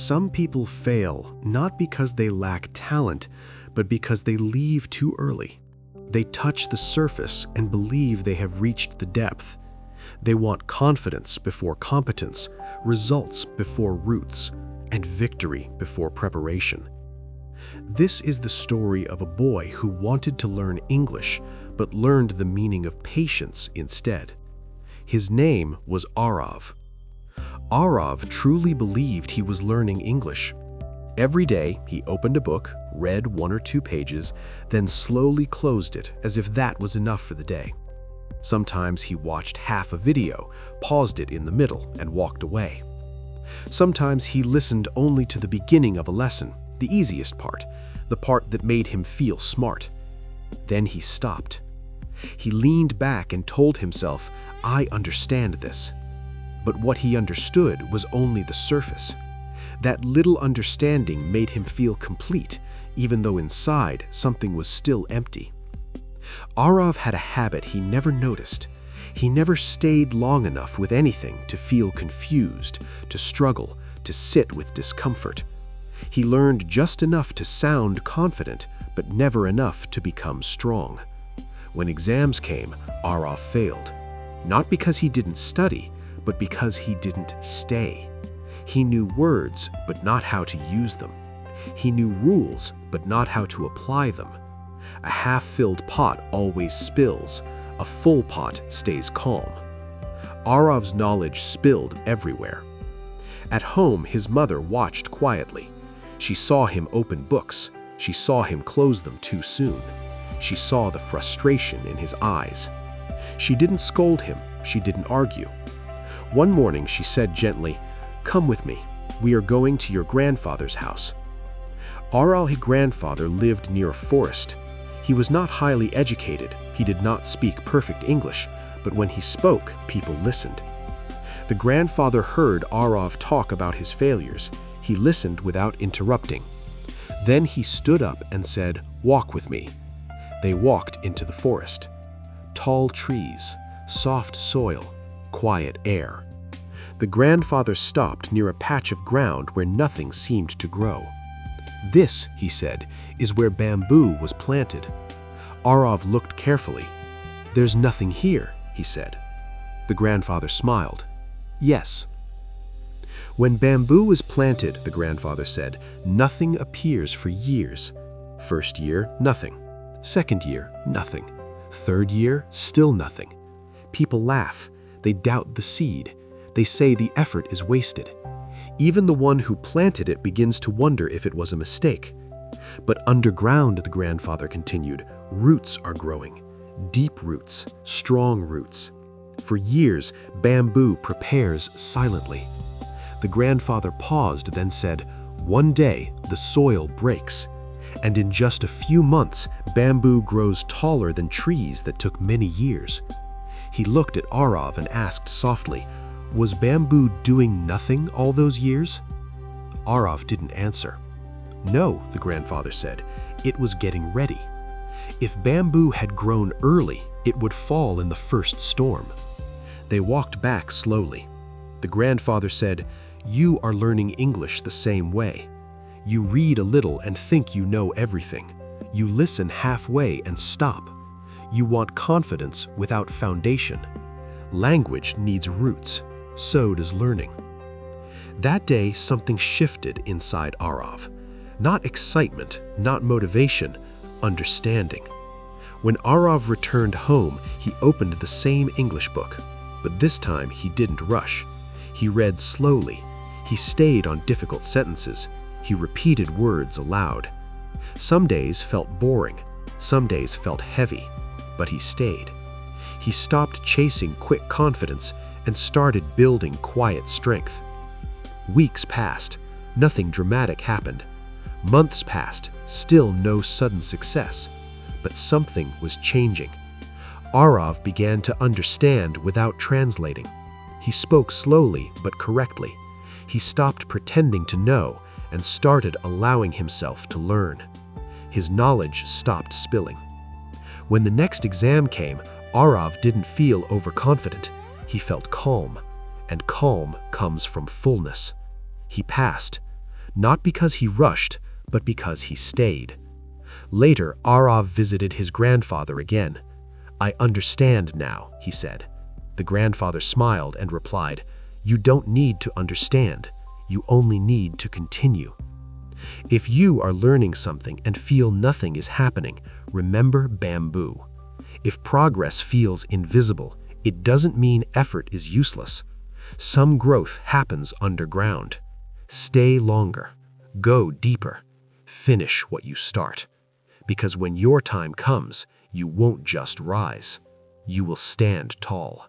Some people fail not because they lack talent, but because they leave too early. They touch the surface and believe they have reached the depth. They want confidence before competence, results before roots, and victory before preparation. This is the story of a boy who wanted to learn English, but learned the meaning of patience instead. His name was Arav. Arav truly believed he was learning English. Every day, he opened a book, read 1 or 2 pages, then slowly closed it as if that was enough for the day. Sometimes he watched half a video, paused it in the middle, and walked away. Sometimes he listened only to the beginning of a lesson, the easiest part, the part that made him feel smart. Then he stopped. He leaned back and told himself, "I understand this." But what he understood was only the surface. That little understanding made him feel complete, even though inside something was still empty. Arav had a habit he never noticed. He never stayed long enough with anything to feel confused, to struggle, to sit with discomfort. He learned just enough to sound confident, but never enough to become strong. When exams came, Arav failed. Not because he didn't study, but because he didn't stay. He knew words, but not how to use them. He knew rules, but not how to apply them. A half-filled pot always spills. A full pot stays calm. Arav's knowledge spilled everywhere. At home, his mother watched quietly. She saw him open books. She saw him close them too soon. She saw the frustration in his eyes. She didn't scold him. She didn't argue. One morning, she said gently, "Come with me. We are going to your grandfather's house." Arav's grandfather lived near a forest. He was not highly educated. He did not speak perfect English, but when he spoke, people listened. The grandfather heard Arav talk about his failures. He listened without interrupting. Then he stood up and said, "Walk with me." They walked into the forest. Tall trees, soft soil, quiet air. The grandfather stopped near a patch of ground where nothing seemed to grow. "This," he said, "is where bamboo was planted." Arav looked carefully. "There's nothing here," he said. The grandfather smiled. "Yes." "When bamboo is planted," the grandfather said, "nothing appears for years. First year, nothing. Second year, nothing. Third year, still nothing. People laugh. They doubt the seed. They say the effort is wasted. Even the one who planted it begins to wonder if it was a mistake. But underground," the grandfather continued, "roots are growing. Deep roots, strong roots. For years, bamboo prepares silently." The grandfather paused, then said, "One day, the soil breaks. And in just a few months, bamboo grows taller than trees that took many years." He looked at Arav and asked softly, "Was bamboo doing nothing all those years?" Arav didn't answer. "No," the grandfather said, "it was getting ready. If bamboo had grown early, it would fall in the first storm." They walked back slowly. The grandfather said, "You are learning English the same way. You read a little and think you know everything. You listen halfway and stop. You want confidence without foundation. Language needs roots. So does learning." That day, something shifted inside Arav. Not excitement, not motivation, understanding. When Arav returned home, he opened the same English book. But this time, he didn't rush. He read slowly. He stayed on difficult sentences. He repeated words aloud. Some days felt boring. Some days felt heavy. But he stayed. He stopped chasing quick confidence and started building quiet strength. Weeks passed. Nothing dramatic happened. Months passed. Still no sudden success. But something was changing. Arav began to understand without translating. He spoke slowly but correctly. He stopped pretending to know and started allowing himself to learn. His knowledge stopped spilling. When the next exam came, Arav didn't feel overconfident. He felt calm, and calm comes from fullness. He passed, not because he rushed, but because he stayed. Later, Arav visited his grandfather again. "I understand now," he said. The grandfather smiled and replied, "You don't need to understand. You only need to continue." If you are learning something and feel nothing is happening, remember bamboo. If progress feels invisible, it doesn't mean effort is useless. Some growth happens underground. Stay longer. Go deeper. Finish what you start. Because when your time comes, you won't just rise. You will stand tall.